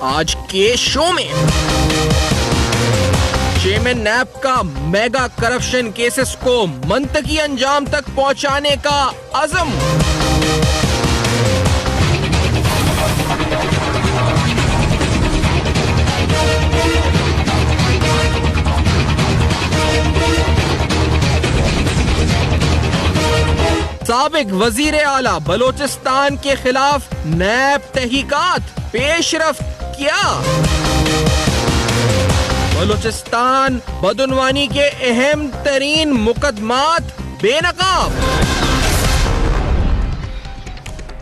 आज के शो में चेयरमैन नैब का मेगा करप्शन केसेस को मंतकी अंजाम तक पहुंचाने का अज़म। साबिक वजीर आला बलोचिस्तान के खिलाफ नैब तहकीकात पेशरफ्त क्या? बलोचिस्तान बदउनवानी के अहम तरीन मुकदमात बेनकाब।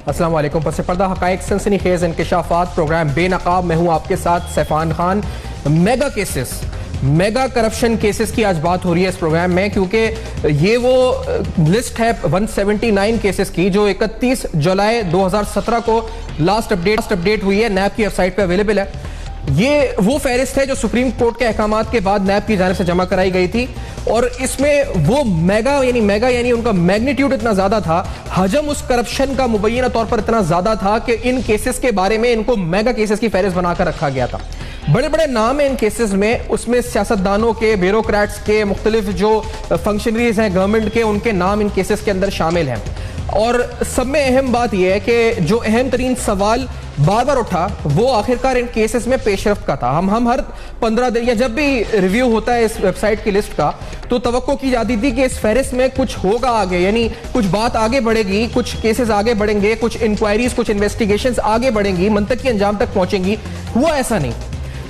अस्सलाम वालेकुम। पस पर्दा हकाइक सनसनीखेज इंकशाफात प्रोग्राम बेनकाब में हूँ आपके साथ सैफान खान। मेगा करप्शन केसेस की आज बात हो रही है इस प्रोग्राम में, क्योंकि ये वो लिस्ट है 179 केसेस की जो 31 जुलाई 2017 को लास्ट अपडेट हुई है, नैब की वेबसाइट पे अवेलेबल है। ये वो फहरिस्त है जो सुप्रीम कोर्ट के अहकामात के बाद नैब की जानिब से जमा कराई गई थी, और इसमें वो मेगा यानी उनका मैग्नीट्यूड इतना ज्यादा था, हजम उस करप्शन का मुबैना तौर पर इतना ज्यादा था कि इन केसेस के बारे में इनको मेगा केसेस की फहरिस्त बनाकर रखा गया था। बड़े बड़े नाम है इन केसेस में, उसमें सियासतदानों के, ब्यूरोक्रेट्स के, मुख्तलिफ जो फंक्शनरीज हैं गवर्नमेंट के, उनके नाम इन केसेस के अंदर शामिल हैं। और सब में अहम बात यह है कि जो अहम तरीन सवाल बार बार उठा वो आखिरकार इन केसेस में पेशरफ्त का था। हम हर 15 दिन या जब भी रिव्यू होता है इस वेबसाइट की लिस्ट का, तो तवक्को की जाती थी कि इस फहरिस्त में कुछ होगा आगे, यानी कुछ बात आगे बढ़ेगी, कुछ केसेस आगे बढ़ेंगे, कुछ इंक्वायरीज, कुछ इन्वेस्टिगेशंस आगे बढ़ेंगी, मंतकी अंजाम तक पहुंचेंगी। हुआ ऐसा नहीं,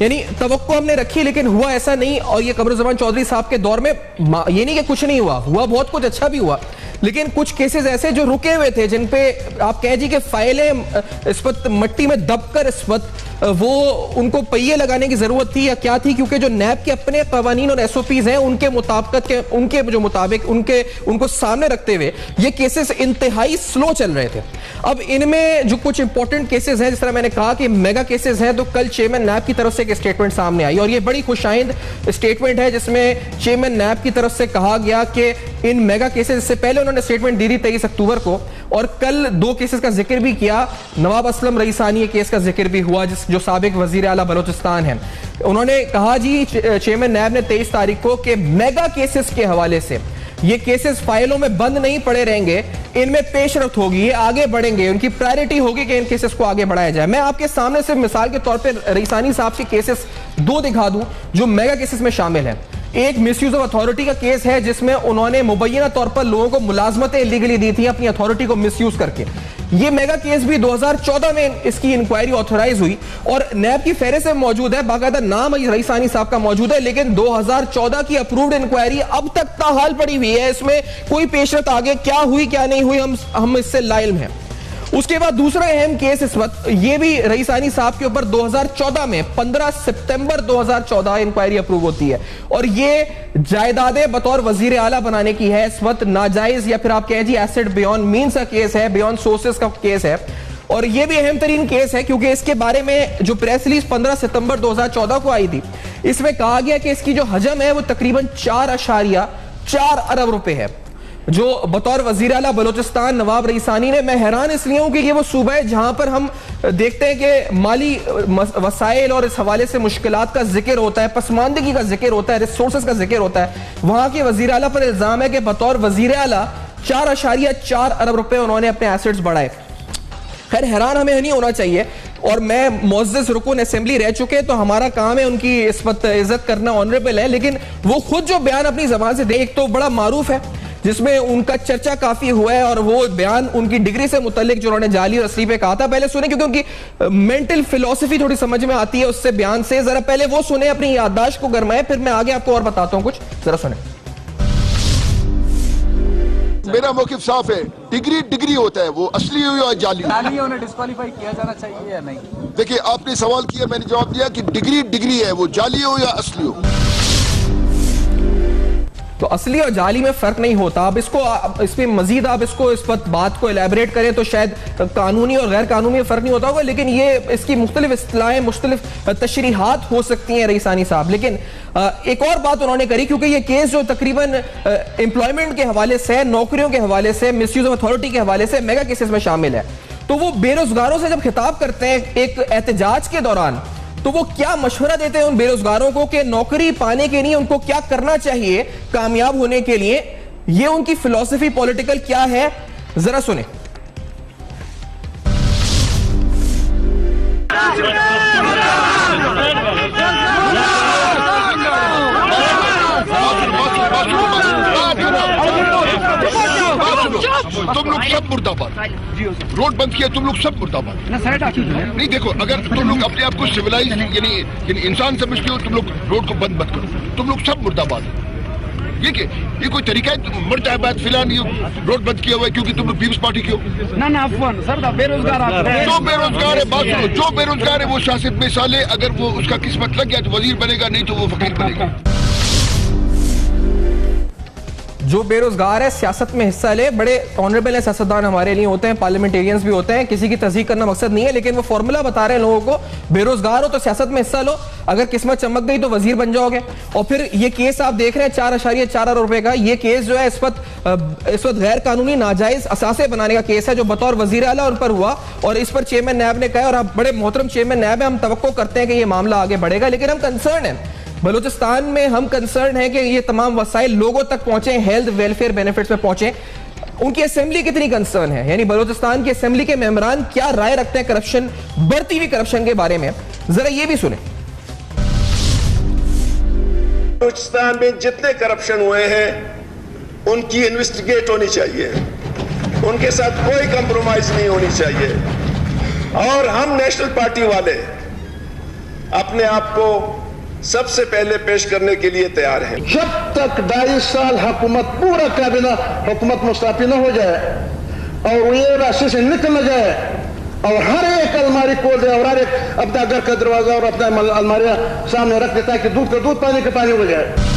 यानी तवक्को हमने रखी लेकिन हुआ ऐसा नहीं। और ये कमरुज़्ज़मान चौधरी साहब के दौर में ये नहीं कि कुछ नहीं हुआ बहुत कुछ अच्छा भी हुआ, लेकिन कुछ केसेस ऐसे जो रुके हुए थे, जिन पे आप कह जी कि फाइलें इस वक्त मट्टी में दबकर इस वक्त वो उनको पहिए लगाने की जरूरत थी या क्या थी, क्योंकि जो नैब के अपने कवानीन और एसओपीज हैं उनके मुताबिक उनको सामने रखते हुए ये केसेस इंतहाई स्लो चल रहे थे। अब इनमें जो कुछ इंपॉर्टेंट केसेस हैं, जिस तरह मैंने कहा कि मेगा केसेस हैं, तो कल चेयरमैन नैब की तरफ से एक स्टेटमेंट सामने आई और ये बड़ी खुशाइंद स्टेटमेंट है, जिसमें चेयरमैन नैब की तरफ से कहा गया कि इन मेगा केसेस से पहले उन्होंने स्टेटमेंट दी थी 23 अक्टूबर को, और कल 2 केसेस का जिक्र भी किया। नवाब असलम रईसानी केस का जिक्र भी हुआ, जो साबिक वजीर आला बलोचिस्तान है। उन्होंने कहा जी चेयरमैन नैब ने 23 तारीख को कि मेगा केसेस के हवाले से ये केसेस फाइलों में बंद नहीं पड़े रहेंगे, इनमें पेशरफ्त होगी, ये आगे बढ़ेंगे, उनकी प्रायोरिटी होगी कि इन केसेस को आगे बढ़ाया जाए। मैं आपके सामने से मिसाल के तौर पर रईसानी साहब के केसेस 2 दिखा दूं जो मेगा केसेस में शामिल हैं। एक मिसयूज ऑफ अथॉरिटी का केस है, जिसमें उन्होंने मुबैना तौर पर लोगों को मुलाजमतें इलीगली दी थी अपनी अथॉरिटी को मिसयूज करके। ये मेगा केस भी 2014 में इसकी इंक्वायरी ऑथराइज हुई और नैब की फेहरिस्त में मौजूद है, बाकायदा नाम रईसानी साहब का मौजूद है, लेकिन 2014 की अप्रूव्ड इंक्वायरी अब तक ताहाल पड़ी हुई है, इसमें कोई पेशरफ्त आगे क्या हुई क्या नहीं हुई हम इससे लाइल्म हैं। उसके बाद दूसरा अहम केस इस वक्त ये भी रईसानी साहब के ऊपर 2014 में 15 सितंबर 2014 इंक्वायरी अप्रूव होती है, और ये जायदादें बतौर वजीर आला बनाने की है। इस वक्त नाजायज या फिर आप कहें जी एसेट बियॉन्ड मीन्स का केस है, बियॉन्ड सोर्सेस का केस है, और ये भी अहम तरीन केस है क्योंकि इसके बारे में जो प्रेस रिलीज 15 सितंबर 2014 को आई थी, इसमें कहा गया कि इसकी जो हजम है वो तकरीबन 4.4 अरब रुपए है, जो बतौर वजीर आला बलोचिस्तान नवाब रईसानी ने। मैं हैरान इसलिए हूं कि ये वो सूबा है जहां पर हम देखते हैं कि माली वसाइल और इस हवाले से मुश्किलात का जिक्र होता है, पसमानदगी का जिक्र होता है, रिसोर्सेज का जिक्र होता है। वहां के वजीर आला पर इल्जाम है कि बतौर वजीर आला 4.4 अरब रुपए उन्होंने अपने एसेट्स बढ़ाए। खैर, हैरान हमें नहीं होना चाहिए, और मैं मुअज़्ज़ज़ रुकन असेंबली रह चुके, तो हमारा काम है उनकी इस वक्त इज्जत करना, ऑनरेबल है, लेकिन वो खुद जो बयान अपनी जबान से दे, एक तो बड़ा मारूफ है जिसमें उनका चर्चा काफी हुआ है, और वो बयान उनकी डिग्री से मुतल्लिक जो उन्होंने जाली और असली पे कहा था, पहले सुने क्योंकि उनकी मेंटल फिलॉसफी थोड़ी समझ में आती है उससे बयान से। जरा पहले वो सुने, अपनी याददाश्त को गरमाए, फिर मैं आगे आपको और बताता हूं कुछ, जरा सुने। मेरा मौक़िफ़ साफ है, डिग्री होता है, वो असली हो या जाली, उन्हें डिस्क्वालीफाई किया जाना चाहिए या नहीं? देखिए, आपने सवाल किया, मैंने जवाब दिया कि डिग्री है, वो जाली हो या असली हो। तो असली और जाली में फर्क नहीं होता। अब इसमें मजीद आप इस बात को एलैबोरेट करें तो शायद कानूनी और गैर कानूनी में फर्क नहीं होता होगा, लेकिन ये इसकी मुख्तलिफ इस्तिलाहें, मुख्तलिफ तशरीहात हो सकती हैं रईसानी साहब। लेकिन एक और बात उन्होंने करी, क्योंकि ये केस जो तकरीबन एम्प्लॉयमेंट के हवाले से, नौकरियों के हवाले से, मिसयूज ऑफ अथॉरिटी के हवाले से मेगा केसेस में शामिल है, तो वो बेरोजगारों से जब खिताब करते हैं एक एहतजाज के दौरान, तो वो क्या मशवरा देते हैं उन बेरोजगारों को कि नौकरी पाने के लिए उनको क्या करना चाहिए कामयाब होने के लिए, ये उनकी फिलॉसफी पॉलिटिकल क्या है, जरा सुने। तुम लोग सब मुर्दाबाद, रोड बंद किया, तुम लोग सब मुर्दाबाद। नहीं देखो, अगर तुम लोग अपने आप को सिविलाइज यानी इंसान समझते हो, तुम लोग रोड को बंद मत करो, तुम लोग सब मुर्दाबाद। ये कोई तरीका है? मुर्दाबाद फिलहाल ये रोड बंद किया हुआ है क्योंकि तुम लोग पीपल्स पार्टी के हो? ना सर, बेरोजगार जो बेरोजगार है, बात सुनो, जो बेरोजगार है वो शासित में साले, अगर वो उसका किस्मत लग गया तो वजीर बनेगा, नहीं तो वो फकीर बनेगा। जो बेरोजगार है सियासत में हिस्सा ले, बड़े ऑनरेबल है सियासतदान हमारे लिए होते हैं, पार्लियामेंटेरियंस भी होते हैं, किसी की तस्दीक करना मकसद नहीं है, लेकिन वो फॉर्मूला बता रहे हैं लोगों को, बेरोजगार हो तो सियासत में हिस्सा लो, अगर किस्मत चमक गई तो वजीर बन जाओगे। और फिर ये केस आप देख रहे हैं 4.4 अरब रुपए का, ये केस जो है इस वक्त गैर कानूनी नाजायज असासे बनाने का केस है जो बतौर वजीर आला उन पर हुआ, और इस पर चेयरमैन नैब ने कहा, और आप बड़े मोहतरम चेयरमैन नैब है, हम तवक्को करते हैं कि ये मामला आगे बढ़ेगा, लेकिन हम कंसर्न हैं बलूचिस्तान में, हम कंसर्न है कि ये तमाम वसाइल लोगों तक पहुंचे, हेल्थ वेलफेयर बेनिफिट्स में पहुंचे। उनकी असेंबली कितनी कंसर्न है, यानी बलूचिस्तान की असेंबली के मेंबरान क्या राय रखते हैं करप्शन, बढ़ती हुई करप्शन के बारे में, जरा ये भी सुने। बलूचिस्तान में जितने करप्शन हुए हैं उनकी इन्वेस्टिगेट होनी चाहिए, उनके साथ कोई कंप्रोमाइज नहीं होनी चाहिए। और हम नेशनल पार्टी वाले अपने आप को सबसे पहले पेश करने के लिए तैयार हैं। जब तक 2.5 साल हुकूमत पूरा काबिना हुकूमत मुस्ताफी न हो जाए और ये रास्ते से निकल न जाए और हर एक अलमारी खोल दे और हर एक अपना घर का दरवाजा और अपना अलमारियां सामने रख देता है कि दूध का दूध पानी का पानी हो जाए।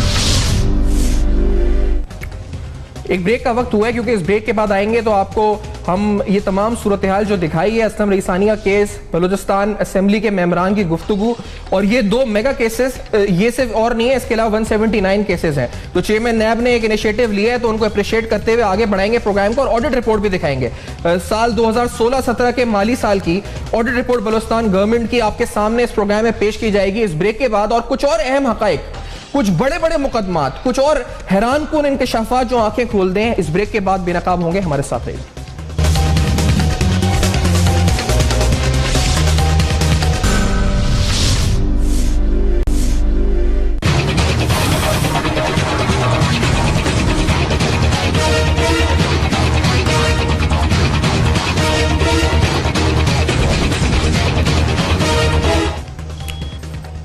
एक ब्रेक का वक्त हुआ है, क्योंकि इस ब्रेक के बाद आएंगे तो आपको हम ये तमाम सूरत हाल जो दिखाई है, असलम रईसानी का केस, बलूचिस्तान असेंबली के मेंबरान की गुफ्तगू, और ये 2 मेगा केसेस, ये सिर्फ और नहीं है, इसके अलावा 179 केसेस हैं। तो चेयरमैन नैब ने एक इनिशिएटिव लिया है, तो उनको अप्रिशिएट करते हुए आगे बढ़ाएंगे प्रोग्राम को, और ऑडिट रिपोर्ट भी दिखाएंगे। साल 2016-17 के माली साल की ऑडिट रिपोर्ट बलूचिस्तान गवर्नमेंट की आपके सामने इस प्रोग्राम में पेश की जाएगी इस ब्रेक के बाद। और कुछ और अहम हकाइक, कुछ बड़े बड़े मुकदमात, कुछ और हैरानकुन इंकशाफात जो आंखें खोल दें, इस ब्रेक के बाद बेनकाब होंगे। हमारे साथ रहिए।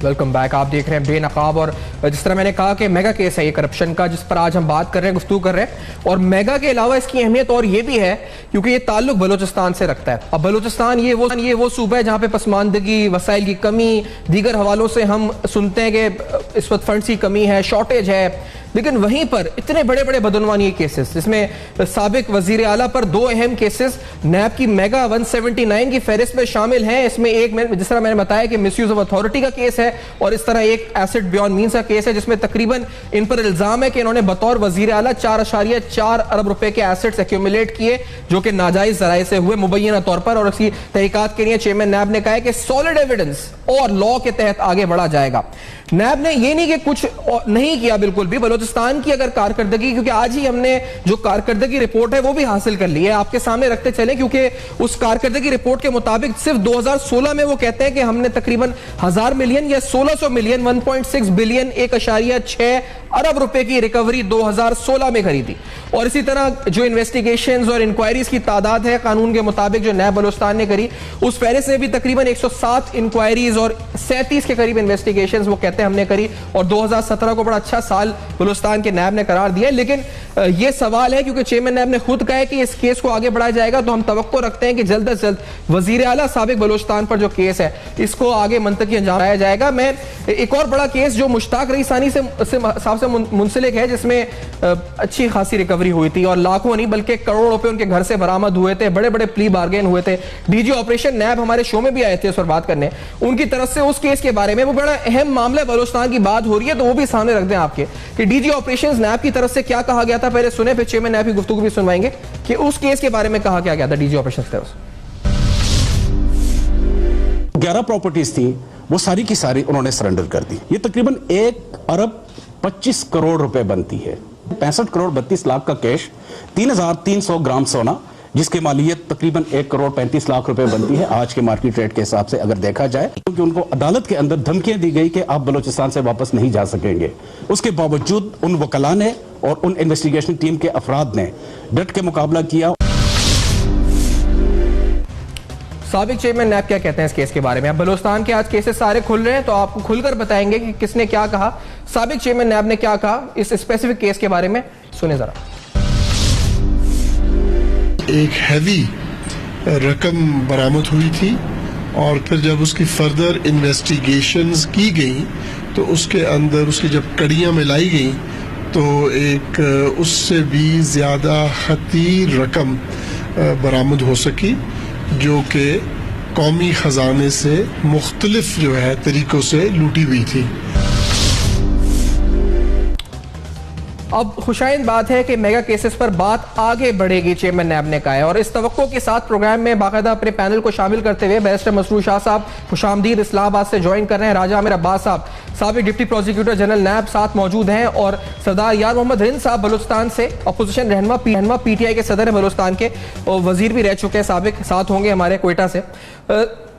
Welcome back. आप देख रहे हैं बेनकाब, और जिस तरह मैंने कहा कि मेगा केस है ये करप्शन का, जिस पर आज हम बात कर रहे हैं, गुफ्तगू कर रहे हैं। और मेगा के अलावा इसकी अहमियत और ये भी है क्योंकि ये ताल्लुक बलूचिस्तान से रखता है। अब बलूचिस्तान ये वो सूबा है जहां पे पसमानदगी, वसाइल की कमी, दीगर हवालों से हम सुनते हैं कि इस वक्त फंड्स की कमी है, शॉर्टेज है, लेकिन वहीं पर इतने बड़े बड़े बदनवानी केसेस, जिसमें साबिक वजीर आला पर 2 अहम केसेस नैब की मेगा 179 की फहरिस्त में शामिल हैं। इसमें एक, जिस तरह मैंने बताया कि मिसयूज ऑफ अथॉरिटी का केस है, और इस तरह एक एसेट बियॉन्ड मीन्स का केस है, जिसमें तकरीबन इन पर इल्जाम है कि इन्होंने बतौर वजीर आला 4.4 अरब रुपए के एसेट्स एक्यूमुलेट किए, जो कि नाजायज जराए से हुए मुबैना तौर पर। और इसकी तहकीकात के लिए चेयरमैन नैब ने कहा है कि सॉलिड एविडेंस और लॉ के तहत आगे बढ़ा जाएगा। नैब ने ये नहीं कि कुछ नहीं किया, बिल्कुल भी बलूचिस्तान की अगर कारकर्दगी, क्योंकि आज ही हमने जो कारकर्दगी रिपोर्ट है वो भी हासिल कर ली है, आपके सामने रखते चले, क्योंकि उस कारकर्दगी रिपोर्ट के मुताबिक सिर्फ 2016 में वो कहते हैं कि हमने तकरीबन 1000 मिलियन या 1600 मिलियन 1.6 बिलियन 1.6 अरब रुपए की रिकवरी 2016 में करी थी। और इसी तरह जो इन्वेस्टिगेशंस और इंक्वायरीज की तादाद है कानून के मुताबिक जो नैब बलूचिस्तान ने करी, उस फहरिस्त में भी तकरीबन 107 इंक्वायरीज और 37 के करीब इन्वेस्टिगेशंस वो कहते हैं हमने करी। और 2017 को बड़ा अच्छा साल बलूचिस्तान के नैब ने करार दिया है। लेकिन यह सवाल है, क्योंकि चेयरमैन नैब ने खुद कहा है कि इस केस को आगे बढ़ाया जाएगा, तो हम तवक्को रखते हैं कि जल्द अज जल्द वजीर आला साबिक बलूचिस्तान पर जो केस है इसको आगे मंतकी अंजाम दिया जाएगा। मैं एक और बड़ा केस जो मुश्ताक रईसानी साहब से मुंसलिक है, जिसमें अच्छी खासी रिकवरी हुई थी और लाखों नहीं बल्कि करोड़ों रुपए उनके घर से बरामद हुए थे, बड़े बड़े प्ली बार्गेन हुए थे। डीजी ऑपरेशन नैब हमारे शो में भी आए थे उस पर बात करने, उनकी तरफ से उस केस के बारे में, वो बड़ा अहम मामला बलूचिस्तान की बात हो रही है, तो वो भी सामने रख दें आपके कि डीजी ऑपरेशंस नैब की तरफ से क्या कहा गया था। पहले सुने, फिर चेयरमैन नैब की गुफ्तगू भी सुनवाएंगे कि उस केस के बारे में कहा क्या गया था डीजी ऑपरेशंस की तरफ से। 11 प्रॉपर्टीज थी, वो सारी की सारी उन्होंने सरेंडर कर दी। ये तकरीबन 1 अरब 25 करोड़ रुपए बनती है। 65 करोड़ 32 लाख का कैश, 3,300 ग्राम सोना, जिसकी मालियत तकरीबन 1 करोड़ 35 लाख रुपए बनती है आज के मार्केट रेट के हिसाब से अगर देखा जाए। क्योंकि उनको अदालत के अंदर धमकियां दी गई कि आप बलूचिस्तान से वापस नहीं जा सकेंगे। उसके बावजूद उन वकला ने और उन इन्वेस्टिगेशन टीम के अफराद ने डट के मुकाबला किया। साबिक चेयरमैन नैब क्या कहते हैं इस केस के बारे में? अब बलूचिस्तान के आज केसेस सारे खुल रहे हैं तो आपको खुलकर बताएंगे कि किसने क्या कहा, साबिक चेयरमैन नैब ने क्या कहा इस स्पेसिफिक केस के बारे में। सुने जरा। एक हैवी रकम बरामद हुई थी और फिर जब उसकी फर्दर इन्वेस्टिगेशंस की गई तो उसके अंदर उसकी जब कड़ियां मिलाई गई तो एक उससे भी ज़्यादा खतीर रकम बरामद हो सकी, जो कि कौमी ख़जाने से मुख्तलिफ जो है तरीक़ों से लूटी हुई थी। अब खुशाइन बात है कि मेगा केसेस पर बात आगे बढ़ेगी, चेयरमैन नैब ने कहा है। और इस तवक्को के साथ प्रोग्राम में बाकायदा अपने पैनल को शामिल करते हुए बैरिस्टर मसरूर शाह साहब खुशामदीद इस्लामाबाद से ज्वाइन कर रहे हैं। राजा आमिर अब्बास साहब साबिक डिप्टी प्रोसिक्यूटर जनरल नैब साथ मौजूद हैं और सरदार यार मोहम्मद रिंद साहब बलूचिस्तान से अपोजिशन रहनुमा PTI के सदर हैं बलूचिस्तान के और वजीर भी रह चुके हैं साबिक, साथ होंगे हमारे क्वेटा से।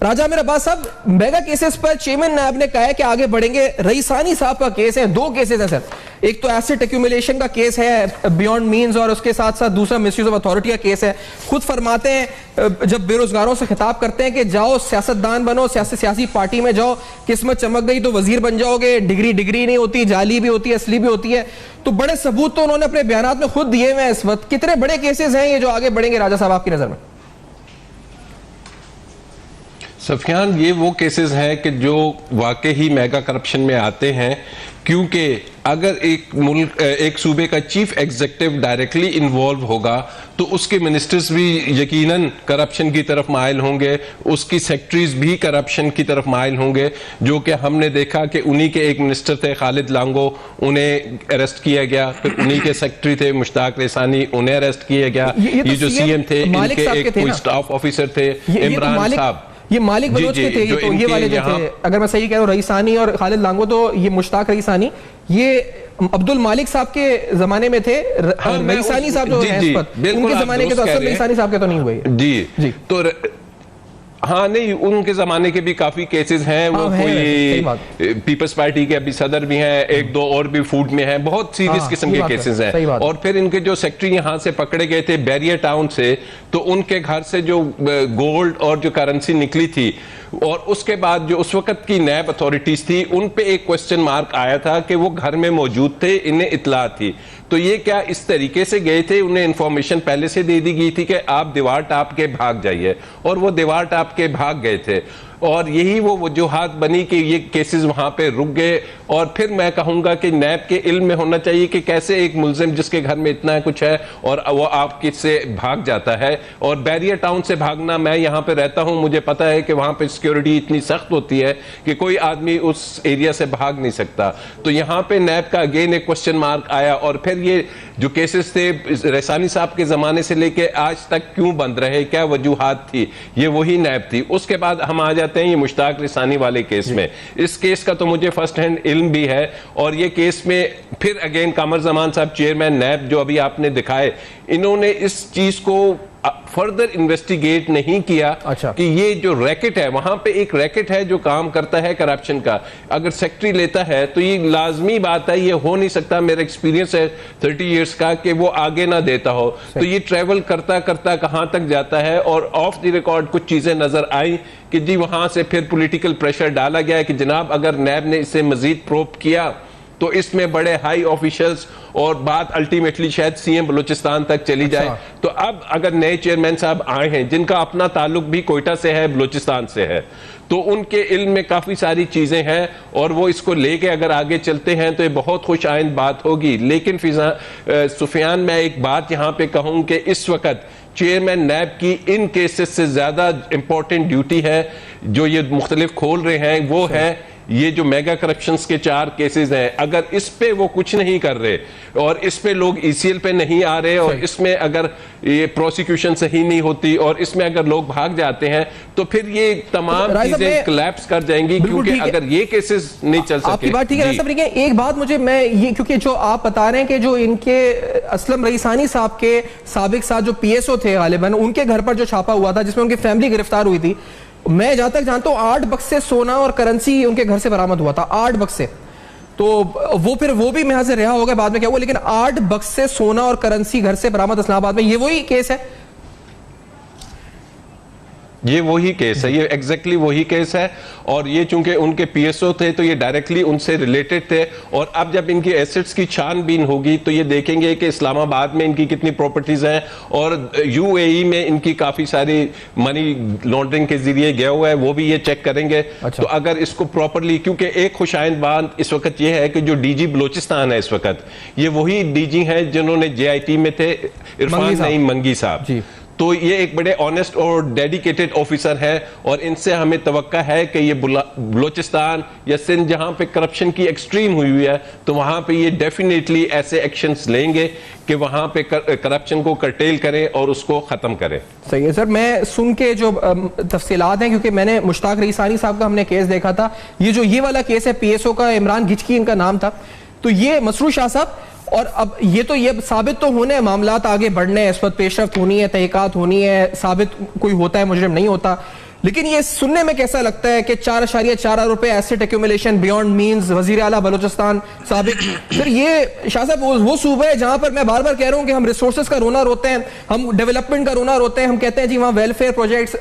राजा आमिर अब्बास साहब, मेगा केसेस पर चेयरमैन नैब ने कहा है कि आगे बढ़ेंगे। रईसानी साहब का केस है, 2 केसेस हैं सर। एक तो एसेट एक्यूमुलेशन का केस है बियॉन्ड मींस और उसके साथ साथ दूसरा मिसयूज ऑफ अथॉरिटी का केस है। खुद फरमाते हैं जब बेरोजगारों से खिताब करते हैं कि जाओ सियासतदान बनो, सियासी पार्टी में जाओ, किस्मत चमक गई तो वजीर बन जाओगे। डिग्री नहीं होती, जाली भी होती है, असली भी होती है। तो बड़े सबूत तो उन्होंने अपने बयानात में खुद दिए हुए हैं इस वक्त। कितने बड़े केसेस हैं ये जो आगे बढ़ेंगे राजा साहब आपकी नजर में? सफियान, ये वो केसेस हैं कि जो वाकई ही मेगा करप्शन में आते हैं, क्योंकि अगर एक सूबे का चीफ एग्जीक्यूटिव डायरेक्टली इन्वॉल्व होगा तो उसके मिनिस्टर्स भी यकीनन करप्शन की तरफ माइल होंगे, उसकी सेक्रेटरीज भी करप्शन की तरफ माइल होंगे, जो कि हमने देखा कि उन्हीं के एक मिनिस्टर थे खालिद लांगो, उन्हें अरेस्ट किया गया। फिर उन्हीं के सेक्रेटरी थे मुश्ताक रेसानी, उन्हें अरेस्ट किया गया। ये जो CM थे, इनके एक कोई स्टाफ ऑफिसर थे इमरान साहब, ये मालिक बलोच के थे। ये तो ये वाले जो थे, अगर मैं सही कह रहा हूँ, रईसानी और खालिद लांगो, तो ये मुश्ताक रईसानी ये अब्दुल मालिक साहब के जमाने में थे। रईसानी साहब जो हैं उनके जमाने के तो असल रईसानी साहब के तो नहीं हुए। जी तो हाँ नहीं, उनके जमाने के भी काफी केसेस हैं। वो कोई पीपल्स पार्टी के अभी सदर भी हैं, 1-2 और भी फूड में हैं। बहुत सीरियस किस्म के केसेस हैं। और फिर इनके जो सेक्रेटरी यहाँ से पकड़े गए थे बैरियर टाउन से, तो उनके घर से जो गोल्ड और जो करेंसी निकली थी और उसके बाद जो उस वक्त की नैब अथॉरिटीज थी उन पे एक क्वेश्चन मार्क आया था कि वो घर में मौजूद थे, इन्हें इत्तला थी। तो ये क्या इस तरीके से गए थे, उन्हें इंफॉर्मेशन पहले से दे दी गई थी कि आप दीवार टाप के भाग जाइए, और वो दीवार टाप के भाग गए थे। और यही वो वजूहात बनी कि ये केसेस वहां पे रुक गए। और फिर मैं कहूंगा कि नैब के इल्म में होना चाहिए कि कैसे एक मुलजिम जिसके घर में इतना कुछ है और वो आपके से भाग जाता है। और बैरियर टाउन से भागना, मैं यहाँ पे रहता हूँ, मुझे पता है कि वहां पे सिक्योरिटी इतनी सख्त होती है कि कोई आदमी उस एरिया से भाग नहीं सकता। तो यहाँ पे नैब का अगेन एक क्वेश्चन मार्क आया। और फिर ये जो केसेस थे रेसानी साहब के जमाने से लेके आज तक क्यों बंद रहे, क्या वजूहात थी, ये वही नैब थी। उसके बाद हम आ जाते हैं ये मुश्ताक रेसानी वाले केस में। इस केस का तो मुझे फर्स्ट हैंड इल्म भी है। और ये केस में फिर अगेन कमर जमान साहब चेयरमैन नैब जो अभी आपने दिखाए, इन्होंने इस चीज को फर्दर इन्वेस्टिगेट नहीं किया। अच्छा। कि ये जो रैकेट है, वहां पे एक रैकेट है जो काम करता है करप्शन का। अगर सेक्रेटरी लेता है तो ये लाजमी बात है, ये हो नहीं सकता, मेरा एक्सपीरियंस है 30 इयर्स का, कि वो आगे ना देता हो। तो ये ट्रेवल करता करता कहां तक जाता है। और ऑफ द रिकॉर्ड कुछ चीजें नजर आई कि जी वहां से फिर पॉलिटिकल प्रेशर डाला गया कि जनाब अगर नैब ने इसे मजीद प्रोब किया तो इसमें बड़े हाई ऑफिशियल्स और बात अल्टीमेटली शायद CM बलूचिस्तान तक चली जाए। तो अब अगर नए चेयरमैन साहब आए हैं जिनका अपना ताल्लुक भी कोयटा से है, बलूचिस्तान से है, तो उनके इल्म में काफी सारी चीजें हैं और वो इसको लेके अगर आगे चलते हैं तो ये बहुत खुश आइंद बात होगी। लेकिन सुफियान, मैं एक बात यहां पे कहूं कि इस वक्त चेयरमैन नैब की इन केसेस से ज्यादा इंपॉर्टेंट ड्यूटी है जो ये मुख्तलिफ खोल रहे हैं, वो है ये जो मेगा करप्शंस के 4 केसेस हैं, अगर इस पे वो कुछ नहीं कर रहे और इस पे लोग ECL पे नहीं आ रहे और इसमें अगर ये प्रोसिक्यूशन सही नहीं होती और इसमें अगर लोग भाग जाते हैं तो फिर ये तमाम चीजें कोलैप्स कर जाएंगी, क्योंकि अगर ये केसेस नहीं चल सके। आपकी बात ठीक है राजा, एक बात मुझे मैं ये, क्योंकि जो आप बता रहे हैं कि जो इनके असलम रईसानी साहब के साबिक साथ जो PSO थे गालिबन, उनके घर पर जो छापा हुआ था जिसमें उनकी फैमिली गिरफ्तार हुई थी, मैं जहां तक जानता हूं 8 बक्से सोना और करेंसी उनके घर से बरामद हुआ था, 8 बक्से। तो वो भी यहाँ से रिहा हो गए, बाद में क्या हुआ, लेकिन 8 बक्से सोना और करेंसी घर से बरामद इस्लामाबाद में, ये वही केस है? ये वही केस है, ये एग्जैक्टली वही केस है। और ये चूंकि उनके PSO थे तो ये डायरेक्टली उनसे रिलेटेड थे। और अब जब इनकी एसेट्स की छानबीन होगी तो ये देखेंगे कि इस्लामाबाद में इनकी कितनी प्रॉपर्टीज हैं और UAE में इनकी काफी सारी मनी लॉन्ड्रिंग के जरिए गया हुआ है, वो भी ये चेक करेंगे। अच्छा। तो अगर इसको प्रॉपरली, क्योंकि एक खुशाइंद बात इस वक्त ये है कि जो DG बलोचिस्तान है इस वक्त, ये वही DG हैं जिन्होंने JIT में थे, इरफान नईम मंगी साहब। तो ये एक बड़े ऑनेस्ट और डेडिकेटेड ऑफिसर है और इनसे हमें तवक्का है कि ये बलोचिस्तान या सिंध जहां पे करप्शन की एक्सट्रीम हुई है तो वहां पे ये डेफिनेटली ऐसे एक्शंस लेंगे कि वहां पे करप्शन को कर्टेल करें और उसको खत्म करें। सही है सर, मैं सुन के जो तफसीलात हैं, क्योंकि मैंने मुश्ताक रईसानी साहब का हमने केस देखा था, ये वाला केस है PSO का, इमरान घिचकी इनका नाम था, तो ये मसरूर शाह साहब, और अब ये साबित तो होने, मामलात आगे बढ़ने, इस वक्त पेशरफ्त होनी है, तहकीकात होनी है, साबित कोई होता है मुजरिम नहीं होता, लेकिन ये सुनने में कैसा लगता है कि 4.4 अरब रुपए एसेट एक्यूमुलेशन बियॉन्ड मींस, वजीर आला बलोचिस्तान साबिक। फिर ये शाह साहब वो सूबा है जहां पर मैं बार बार कह रहा हूं कि हम रिसोर्सेज का रोना रोते हैं, हम डेवलपमेंट का रोना रोते हैं, हम कहते हैं जी वहां वेलफेयर प्रोजेक्ट्स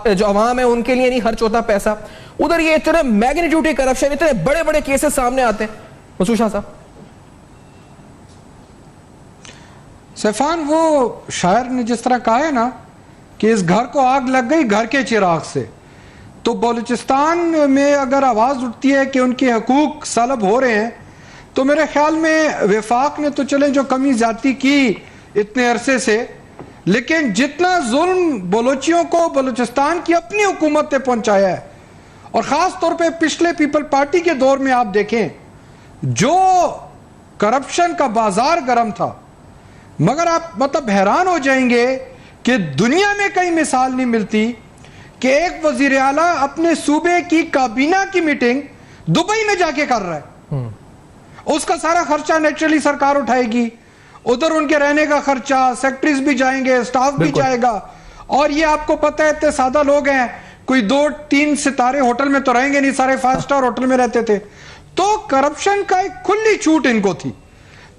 जो अवाम है उनके लिए नहीं खर्च होता पैसा, उधर ये इतने मैग्नीट्यूड करप्शन, इतने बड़े बड़े केसेस सामने आते हैं। मसूद शाह साहब, सैफान, वो शायर ने जिस तरह कहा है ना कि इस घर को आग लग गई घर के चिराग से, तो बलूचिस्तान में अगर आवाज़ उठती है कि उनके हकूक सलब हो रहे हैं तो मेरे ख्याल में वफाक ने तो चले जो कमी ज्यादती की इतने अरसे से, लेकिन जितना जुल्म बलोचियों को बलूचिस्तान की अपनी हुकूमत ने पहुंचाया है, और ख़ास तौर पे पिछले पीपल पार्टी के दौर में आप देखें जो करप्शन का बाजार गर्म था, मगर आप मतलब हैरान हो जाएंगे कि दुनिया में कई मिसाल नहीं मिलती कि एक वजीर आला अपने सूबे की काबीना की मीटिंग दुबई में जाके कर रहा है, उसका सारा खर्चा नेचुरली सरकार उठाएगी, उधर उनके रहने का खर्चा, सेक्रेटरीज भी जाएंगे, स्टाफ भी जाएगा, और ये आपको पता है इतने सादा लोग हैं, कोई 2-3 सितारे होटल में तो रहेंगे नहीं, सारे 5 स्टार होटल में रहते थे। तो करप्शन का एक खुली छूट इनको थी।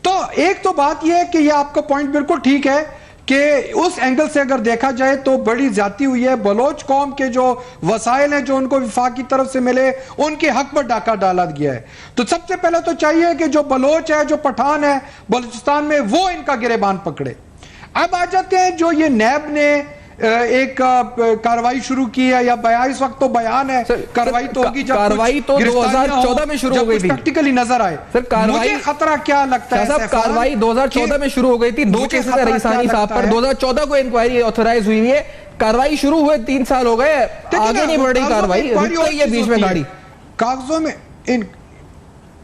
तो एक तो बात यह है कि यह आपका पॉइंट बिल्कुल ठीक है कि उस एंगल से अगर देखा जाए तो बड़ी ज्यादती हुई है, बलोच कौम के जो वसाइल हैं जो उनको वफाक की तरफ से मिले उनके हक पर डाका डाला गया है। तो सबसे पहले तो चाहिए कि जो बलोच है, जो पठान है बलूचिस्तान में, वो इनका गिरेबान पकड़े। अब आ जाते हैं जो ये नैब ने एक कार्रवाई शुरू की है, या इस वक्त तो बयान है, कार्रवाई तो होगी जब कार्रवाई तो 2014 में शुरू हो गई थी, प्रैक्टिकली नजर आए। सर कार्रवाई, खतरा क्या लगता है, कार्रवाई 2014 में शुरू हो गई थी, 2 केसेस है रईसानी साहब पर, 2014 को इंक्वायरी ऑथराइज हुई है, कार्रवाई शुरू हुए 3 साल हो गए, आगे नहीं बढ़ रही कार्रवाई, है बीच में गाड़ी कागजों में।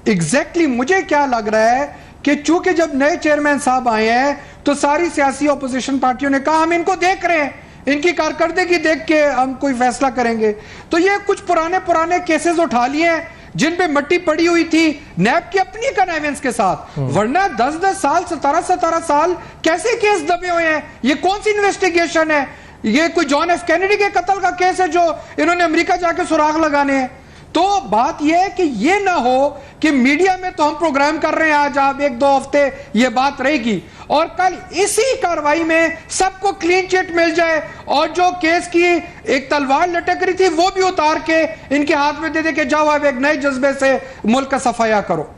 एग्जैक्टली मुझे क्या लग रहा है कि चूंकि जब नए चेयरमैन साहब आए हैं तो सारी सियासी ऑपोजिशन पार्टियों ने कहा हम इनको देख रहे हैं, इनकी कारकर्दगी देख के हम कोई फैसला करेंगे। तो ये कुछ पुराने केसेस उठा लिए हैं जिन पे मट्टी पड़ी हुई थी नैब की अपनी कनेवेंस के साथ, वरना 10-10 साल 17-17 साल कैसे केस दबे हुए हैं। ये कौन सी इन्वेस्टिगेशन है? ये कोई जॉन एफ कैनेडी के कत्ल का केस है जो इन्होंने अमेरिका जाके सुराग लगाने हैं? तो बात यह है कि यह ना हो कि मीडिया में तो हम प्रोग्राम कर रहे हैं, आज आप 1-2 हफ्ते यह बात रहेगी और कल इसी कार्रवाई में सबको क्लीन चिट मिल जाए और जो केस की एक तलवार लटक रही थी वो भी उतार के इनके हाथ में दे दे के जाओ आप एक नए जज्बे से मुल्क का सफाया करो।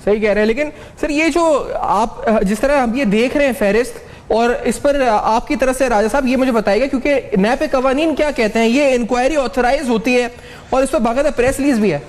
सही कह रहे हैं, लेकिन सर ये जो आप जिस तरह हम ये देख रहे हैं फहरिस्त, और इस पर आपकी तरफ से राजा साहब ये मुझे बताइएगा, क्योंकि नैब कवानीन क्या कहते हैं, ये इंक्वायरी ऑथराइज होती है और इस पर बाकायदा प्रेस रिलीज भी है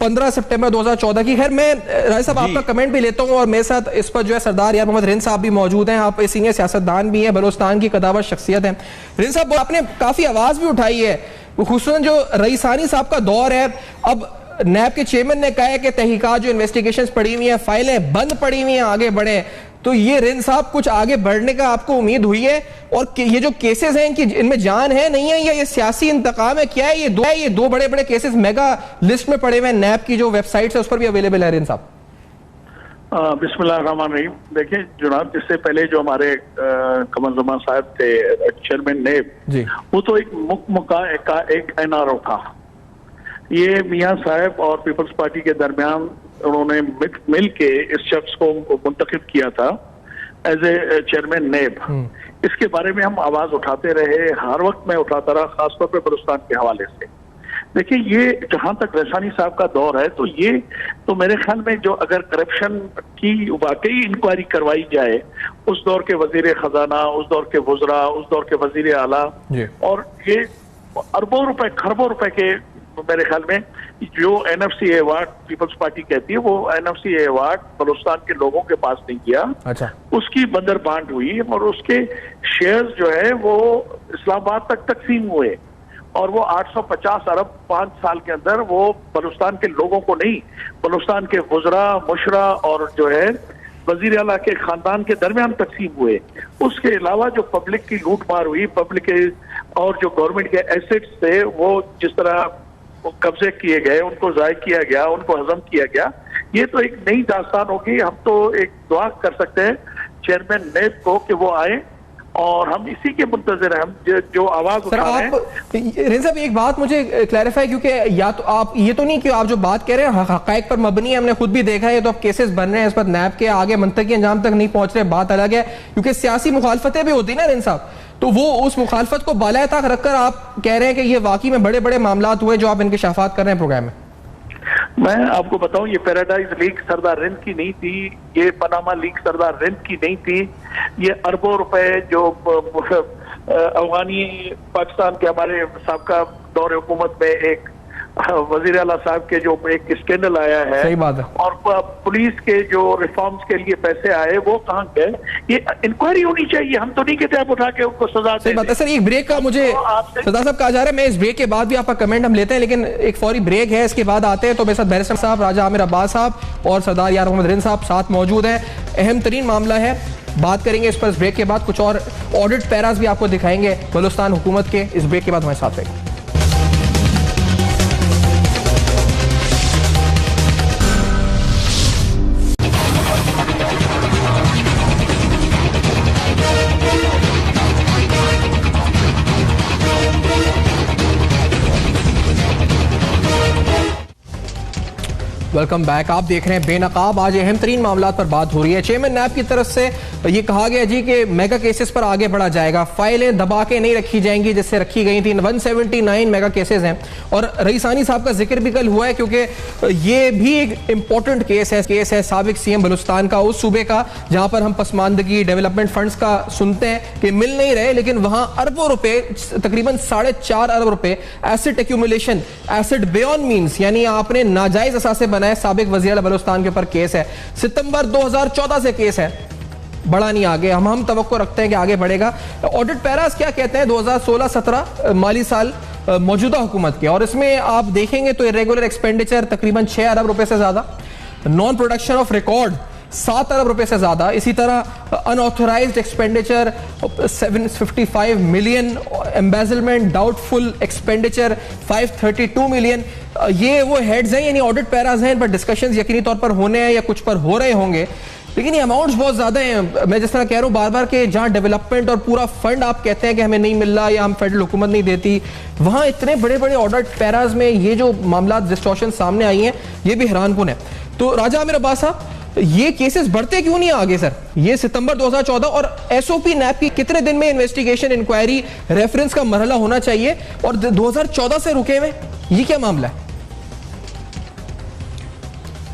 15 सितंबर 2014 की। खैर मैं राजा साहब आपका कमेंट भी लेता हूं और मेरे साथ इस पर जो है सरदार यार मोहम्मद रिंद साहब भी मौजूद हैं, आप सीनियर सियासतदान भी हैं, बलोचिस्तान की कदावर शख्सियत हैं। रिंद साहब आपने काफी आवाज भी उठाई है खुसूसन जो रईसानी साहब का दौर है, अब नैब के चेयरमैन ने कहा है कि तहकीकात जो इन्वेस्टिगेशंस पड़ी हुई हैं, फाइलें बंद पड़ी हुई हैं, आगे बढ़े, तो ये रिंद साहब कुछ आगे बढ़ने का आपको उम्मीद हुई है? और ये जो केसेस हैं कि इनमें जान है नहीं है, या ये सियासी इंतकाम है, क्या है? ये दो बड़े बड़े केसेस मेगा लिस्ट में पड़े हुए हैं, नैब की जो वेबसाइट है उस पर भी अवेलेबल है रिंद साहब। बिस्मिल्लाहिर्रहमानिर्रहीम। देखिए जनाब, जिससे पहले जो हमारे कमर ज़मान साहब थे चेयरमैन नेब जी, वो तो एक मुक्का एक एनआरओ था। ये मियां साहब और पीपल्स पार्टी के दरमियान उन्होंने मिल के इस शख्स को मुंतखब किया था एज ए चेयरमैन नेब। इसके बारे में हम आवाज उठाते रहे, हर वक्त मैं उठाता रहा, खासतौर पर बलूचिस्तान के हवाले से। देखिए, ये जहां तक रईसानी साहब का दौर है, तो ये तो मेरे ख्याल में जो अगर करप्शन की वाकई इंक्वायरी करवाई जाए, उस दौर के वजीर खजाना, उस दौर के वुज़रा, उस दौर के वजीर आला, और ये अरबों रुपए खरबों रुपए के, मेरे ख्याल में जो एनएफसी अवार्ड पीपल्स पार्टी कहती है, वो एनएफसी अवार्ड बलूचिस्तान के लोगों के पास नहीं गया। अच्छा। उसकी बंदर बांट हुई और उसके शेयर्स जो है वो इस्लामाबाद तक तकसीम हुए, और वो 850 अरब 5 साल के अंदर वो बलूचिस्तान के लोगों को नहीं, बलूचिस्तान के वुज़रा, मुशरा और जो है वजीर आला के खानदान के दरमियान तकसीम हुए। उसके अलावा जो पब्लिक की लूट मार हुई, पब्लिक के और जो गवर्नमेंट के एसेट्स थे वो जिस तरह कब्जे किए गए, उनको जाय किया गया, उनको हजम किया गया, ये तो एक नई दास्तान होगी। हम तो एक दुआ कर सकते हैं चेयरमैन नेब को कि वो आए, और हम इसी के मुंतजर हैं, हम जो आवाज उठा रहे हैं। रिंद साहब, एक बात मुझे क्लैरिफाई, क्योंकि या तो आप ये तो नहीं कि आप जो बात कह रहे हैं हक़ाइक़ पर मबनी है, हमने खुद भी देखा है, तो अब केसेस बन रहे हैं, इस पर नैब के आगे मंतकी अंजाम तक नहीं पहुंच रहे, बात अलग है, क्योंकि सियासी मुखालफतें भी होती है ना रिंद साहब, तो वो उस मुखालफत को बालाए तक रखकर आप कह रहे हैं कि ये वाकई में बड़े बड़े मामलात हुए जो आप इंकशाफात कर रहे हैं प्रोग्राम में। मैं आपको बताऊं, ये पैराडाइज लीग सरदार रिंद की नहीं थी, ये पनामा लीग सरदार रिंद की नहीं थी, ये अरबों रुपए जो अफगानी पाकिस्तान के हमारे साबका दौर हुकूमत में एक वजीर आला साहब के जो एक स्कैंडल आया है, सही बात है, और पुलिस के जो रिफॉर्म्स के लिए पैसे आए वो कहाँ गए, ये इंक्वायरी होनी चाहिए। हम तो नहीं कहते आप उठा के उनको सजा दे। सही बात है सर। एक ब्रेक का मुझे सरदार साहब कहा जा रहा है, मैं इस ब्रेक के बाद भी आपका कमेंट हम लेते हैं, लेकिन एक फौरी ब्रेक है, इसके बाद आते हैं। तो मेरे साथ बैरिस्टर साहब, राजा आमिर अब्बास साहब और सरदार यार मोहम्मद रिंद साहब साथ मौजूद हैं। अहम तरीन मामला है, बात करेंगे इस पर इस ब्रेक के बाद। कुछ और ऑडिट पैरास भी आपको दिखाएंगे बलूचिस्तान हुकूमत के। इस ब्रेक के बाद हमारे साथ रहेंगे। Welcome back. आप देख रहे हैं बेनकाब। आज अहम तरीन मामला पर बात हो रही है। चेयरमैन नैब की तरफ से ये कहा गया जी कि मेगा केसेस पर आगे बढ़ा जाएगा, फाइलें दबा के नहीं रखी जाएंगी जैसे रखी गई थी। 179 मेगा केसेस हैं, और रईसानी साहब का जिक्र भी कल हुआ है, क्योंकि ये भी एक इंपॉर्टेंट केस है साबिक सीएम बलूचिस्तान का, उस सूबे का जहां पर हम पसमानदगी डेवलपमेंट फंड्स का सुनते हैं कि मिल नहीं रहे, लेकिन वहां अरबों रुपए, तकरीबन 4.5 अरब रुपए asset accumulation, asset beyond means, यानी आपने नाजायज असासे बनाए। साबिक वज़ीर आला बलूचिस्तान के ऊपर केस है, सितंबर 2014 से केस है, बढ़ा नहीं आगे। हम तवक्को रखते हैं कि आगे बढ़ेगा। ऑडिट पैरास क्या कहते हैं 2016-17 माली साल मौजूदा हुकूमत के, और इसमें आप देखेंगे तो इरेगुलर एक्सपेंडिचर तकरीबन 6 अरब रुपए से ज्यादा, नॉन प्रोडक्शन ऑफ रिकॉर्ड 7 अरब रुपए से ज्यादा, इसी तरह unauthorised expenditure 755 million, embezzlement doubtful expenditure 532 million. ये वो हेड्स हैं, यानी ऑडिट पैरास हैं, इन पर डिस्कशंस यकीनी तौर पर होने हैं या कुछ पर हो रहे होंगे, लेकिन ये अमाउंट्स बहुत ज्यादा हैं। मैं जिस तरह कह रहा हूं बार बार कि जहां डेवलपमेंट और पूरा फंड आप कहते हैं कि हमें नहीं मिल रहा या हम फेडरल हुकूमत नहीं देती, वहां इतने बड़े बड़े ऑडिट पैरास में ये जो मामला डिस्टॉर्शन सामने आई हैं, ये भी हैरानकुन है। तो राजा आमिर अब्बास साहब, ये केसेस बढ़ते क्यों नहीं आगे सर? ये सितंबर 2014 और एसओपी नैब की कितने दिन में इन्वेस्टिगेशन, इंक्वायरी, रेफरेंस का मरहला होना चाहिए, और 2014 से रुके हुए, ये क्या मामला है?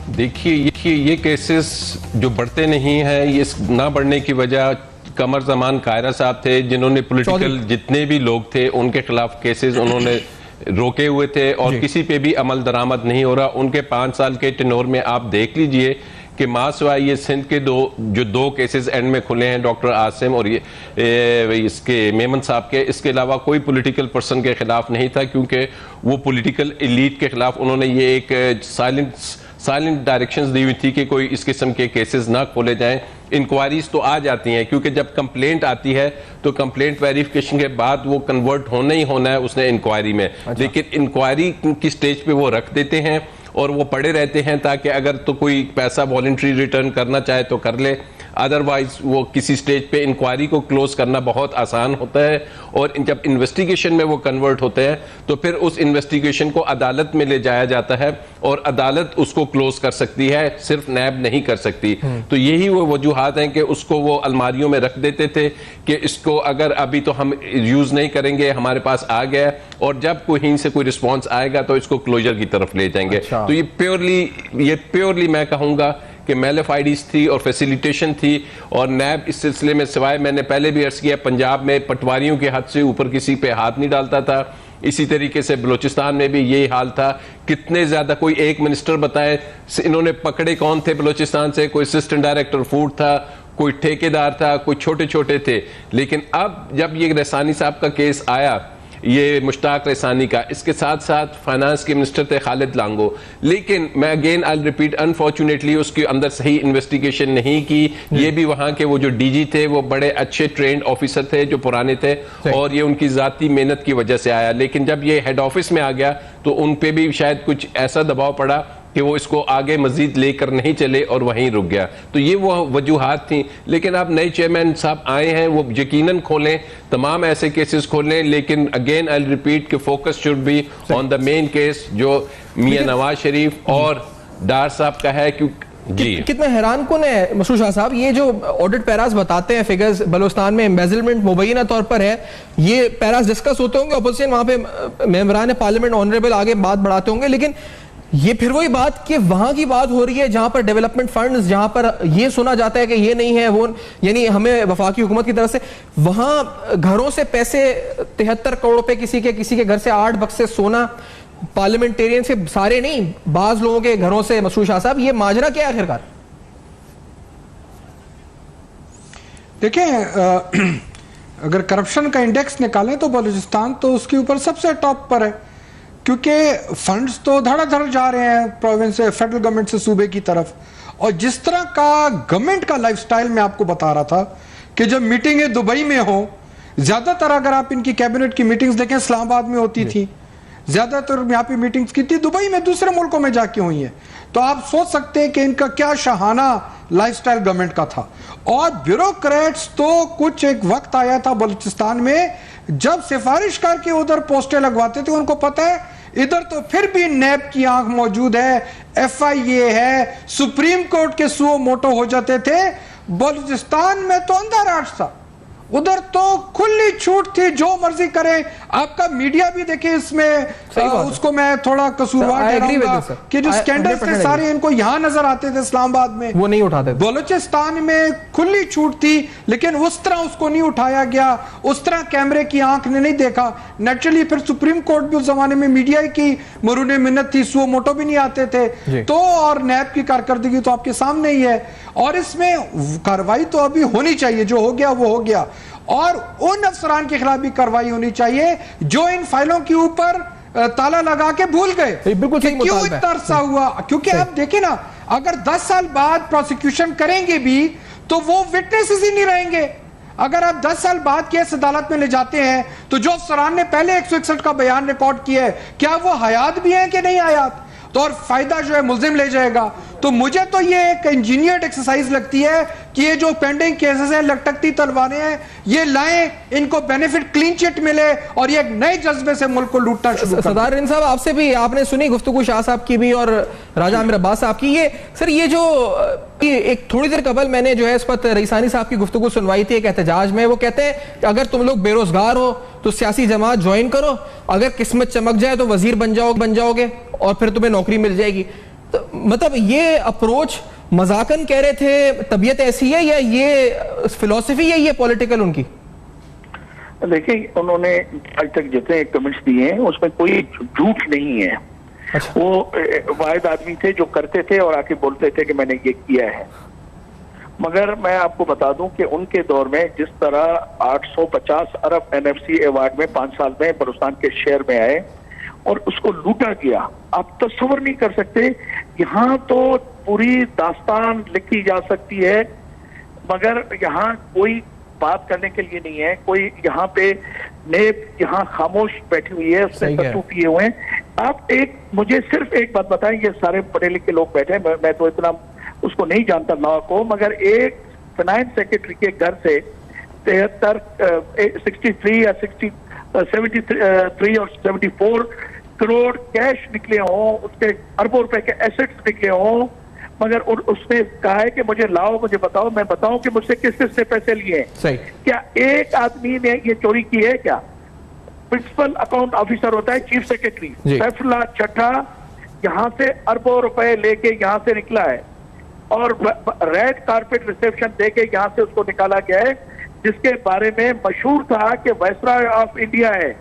देखिए ये केसेस जो बढ़ते नहीं हैं, ये ना बढ़ने की वजह कमर ज़मान कायरा साहब थे, जिन्होंने पॉलिटिकल जितने भी लोग थे उनके खिलाफ केसेस उन्होंने रोके हुए थे, और किसी पे भी अमल दरामद नहीं हो रहा। उनके 5 साल के टेनोर में आप देख लीजिए कि मासवा ये सिंध के दो केसेस एंड में खुले हैं, डॉक्टर आसिम और ये इसके मेमन साहब के, इसके अलावा कोई पॉलिटिकल पर्सन के खिलाफ नहीं था, क्योंकि वो पॉलिटिकल एलीट के खिलाफ उन्होंने ये एक साइलेंट डायरेक्शंस दी हुई थी कि कोई इस किस्म के केसेस ना खोले जाएं। इंक्वायरीज तो आ जाती हैं, क्योंकि जब कंप्लेंट आती है तो कंप्लेंट वेरिफिकेशन के बाद वो कन्वर्ट होना ही होना है उसने इंक्वायरी में। लेकिन इंक्वायरी की स्टेज पे वो रख देते हैं और वो पड़े रहते हैं, ताकि अगर तो कोई पैसा वॉलंटरी रिटर्न करना चाहे तो कर ले, अदरवाइज वो किसी स्टेज पे इंक्वायरी को क्लोज करना बहुत आसान होता है। और जब इन्वेस्टिगेशन में वो कन्वर्ट होते हैं तो फिर उस इन्वेस्टिगेशन को अदालत में ले जाया जाता है और अदालत उसको क्लोज कर सकती है, सिर्फ नैब नहीं कर सकती। तो यही वो वजूहात हैं कि उसको वो अलमारियों में रख देते थे कि इसको अगर अभी तो हम यूज नहीं करेंगे, हमारे पास आ गया, और जब कहीं से कोई रिस्पॉन्स आएगा तो इसको क्लोजर की तरफ ले जाएंगे। तो ये प्योरली मैं कहूंगा कि मैलेफाइडीज थी और फैसिलिटेशन थी। और नैब इस सिलसिले में, सिवाय मैंने पहले भी अर्ज किया, पंजाब में पटवारियों के हाथ से ऊपर किसी पे हाथ नहीं डालता था, इसी तरीके से बलूचिस्तान में भी यही हाल था। कितने ज्यादा, कोई एक मिनिस्टर बताए इन्होंने पकड़े कौन थे बलूचिस्तान से, कोई असिस्टेंट डायरेक्टर फूड था, कोई ठेकेदार था, कोई छोटे छोटे थे। लेकिन अब जब ये रैसानी साहब का केस आया, ये मुश्ताक रैसानी का, इसके साथ साथ फाइनेंस के मिनिस्टर थे खालिद लांगो, लेकिन मैं अगेन आई रिपीट, अनफॉर्चुनेटली उसके अंदर सही इन्वेस्टिगेशन नहीं की। ये भी वहां के वो जो डीजी थे वो बड़े अच्छे ट्रेंड ऑफिसर थे जो पुराने थे, और ये उनकी जाती मेहनत की वजह से आया। लेकिन जब ये हेड ऑफिस में आ गया तो उन पे भी शायद कुछ ऐसा दबाव पड़ा कि वो इसको आगे मजीद लेकर नहीं चले और वहीं रुक गया। तो ये वो वजूहात थी। लेकिन अब नए चेयरमैन साहब आए हैं, वो यकीनन खोलें, तमाम ऐसे केसेस खोलें, लेकिन अगेन आई रिपीट कि focus should be on the main case जो मियां नवाज शरीफ और डार साहब का है। जी कितना हैरान कौन है मसरूर शाह साहब, ये जो ऑडिट पैरास बताते हैं फिगर्स बलूचिस्तान में एम्बेजलमेंट मुबैना तौर पर है, ये पैरास डिस्कस होते होंगे, अपोजिशन वहां पे मेंबरान पार्लियामेंट ऑनरेबल आगे बात बढ़ाते होंगे, लेकिन ये फिर वही बात कि वहां की बात हो रही है जहां पर डेवलपमेंट फंड्स, जहां पर ये सुना जाता है कि ये नहीं है वो, यानी हमें वफाकी हुकूमत की तरफ से वहां घरों से पैसे 73 करोड़ रुपए किसी के घर से 8 बक्से सोना, पार्लियामेंटेरियन से सारे नहीं, बाज लोगों के घरों से। मसरूर शाह साहब, ये माजरा क्या है आखिरकार? देखिए, अगर करप्शन का इंडेक्स निकालें तो बलूचिस्तान तो उसके ऊपर सबसे टॉप पर है, क्योंकि फंड्स तो धड़ाधड़ जा रहे हैं प्रोविंस से, फेडरल गवर्नमेंट से सूबे की तरफ। और जिस तरह का गवर्नमेंट का लाइफस्टाइल मैं आपको बता रहा था कि जब मीटिंगें दुबई में हो, ज्यादातर अगर आप इनकी कैबिनेट की मीटिंग्स देखें इस्लामाबाद में होती थी, ज्यादातर यहाँ पे मीटिंग्स की थी दुबई में, दूसरे मुल्कों में जाके हुई है। तो आप सोच सकते हैं कि इनका क्या शाहाना लाइफस्टाइल गवर्नमेंट का था। और ब्यूरोक्रेट्स तो कुछ एक वक्त आया था बलूचिस्तान में जब सिफारिश करके उधर पोस्टें लगवाते थे, उनको पता है इधर तो फिर भी नैब की आंख मौजूद है, FIA है, सुप्रीम कोर्ट के सुओ मोटो हो जाते थे। बलूचिस्तान में तो अंधाराज था, उधर तो खुली छूट थी, जो मर्जी करें। आपका मीडिया भी देखे इसमें, उसको मैं थोड़ा कसूरवार ठहराऊंगा कि जो स्कैंडल्स थे सारे इनको यहां नजर आते थे, इस्लामाबाद में वो नहीं उठाते। बलूचिस्तान में खुली छूट थी, लेकिन उस तरह उसको नहीं उठाया गया, उस तरह कैमरे की आंख ने नहीं देखा। नेचुरली फिर सुप्रीम कोर्ट भी उस जमाने में मीडिया की मरूने मिन्नत थी, सुओ मोटो भी नहीं आते थे। तो और नैब की कारकर्दगी तो आपके सामने ही है, और इसमें कार्रवाई तो अभी होनी चाहिए, जो हो गया वो हो गया। और उन अफसरान के खिलाफ भी कार्रवाई होनी चाहिए जो इन फाइलों के ऊपर ताला लगा के भूल गए। बिल्कुल सही, क्यों इतना अरसा हुआ? क्योंकि आप देखिए ना, अगर 10 साल बाद प्रोसिक्यूशन करेंगे भी तो वो विटनेसेस ही नहीं रहेंगे। अगर आप 10 साल बाद केस अदालत में ले जाते हैं तो जो अफसरान ने पहले 161 का बयान रिकॉर्ड किया है, क्या वो हयात भी हैं कि नहीं हयात? तो और फायदा जो है मुल्जिम ले जाएगा। तो मुझे तो ये एक इंजीनियर्ड एक्सरसाइज लगती है कि ये जो पेंडिंग केसेस हैं, लटकती तलवारें हैं, ये लाएं, इनको बेनिफिट क्लीन चिट मिले और ये एक नए जज्बे से मुल्क को लूटना शुरू कर। सरदार रिन साहब, आपसे भी आपने सुनी गुफ्तगू शाह साहब की भी और राजा आमिर अब्बास साहब की। ये सर, ये जो एक थोड़ी देर कबल मैंने जो है इस पर रईसानी साहब की गुफ्तगू सुनवाई थी एक एहतजाज में। वो कहते हैं अगर तुम लोग बेरोजगार हो तो सियासी जमात ज्वाइन करो, अगर किस्मत चमक जाए तो वजीर बन जाओगे और फिर तुम्हें नौकरी मिल जाएगी। तो मतलब ये अप्रोच मजाकन कह रहे थे, तबीयत ऐसी है या ये फिलॉसफी है ये पॉलिटिकल उनकी? देखिए, उन्होंने आज तक जितने कमेंट्स दिए हैं उसमें कोई झूठ नहीं है। वो वाहिद आदमी थे जो करते थे और आके बोलते थे कि मैंने ये किया है। मगर मैं आपको बता दूं कि उनके दौर में जिस तरह 850 अरब NFC अवार्ड में 5 साल में बलूचिस्तान के शेयर में आए और उसको लूटा गया, आप तस्वर नहीं कर सकते। यहाँ तो पूरी दास्तान लिखी जा सकती है, मगर यहाँ कोई बात करने के लिए नहीं है। कोई यहाँ पे नेब यहाँ खामोश बैठी हुई है, उसने सत्तू पिए हुए हैं। आप मुझे सिर्फ एक बात बताएं, ये सारे पढ़े लिखे लोग बैठे हैं, मैं तो इतना उसको नहीं जानता लॉ को, मगर एक फाइनेंस सेक्रेटरी के घर से 63 या 73 और 74 करोड़ कैश निकले हों, उसके अरबों रुपए के एसेट्स निकले हों, मगर उसने कहा है कि मुझे लाओ, मुझे बताओ, मैं बताऊं कि मुझसे किस किस से पैसे लिए हैं। क्या एक आदमी ने ये चोरी की है? क्या प्रिंसिपल अकाउंट ऑफिसर होता है चीफ सेक्रेटरी, सैफुल्लाह चड्ढा यहाँ से अरबों रुपए लेके यहाँ से निकला है और रेड कारपेट रिसेप्शन देके यहाँ से उसको निकाला गया है, जिसके बारे में मशहूर था कि वायसराय ऑफ इंडिया है।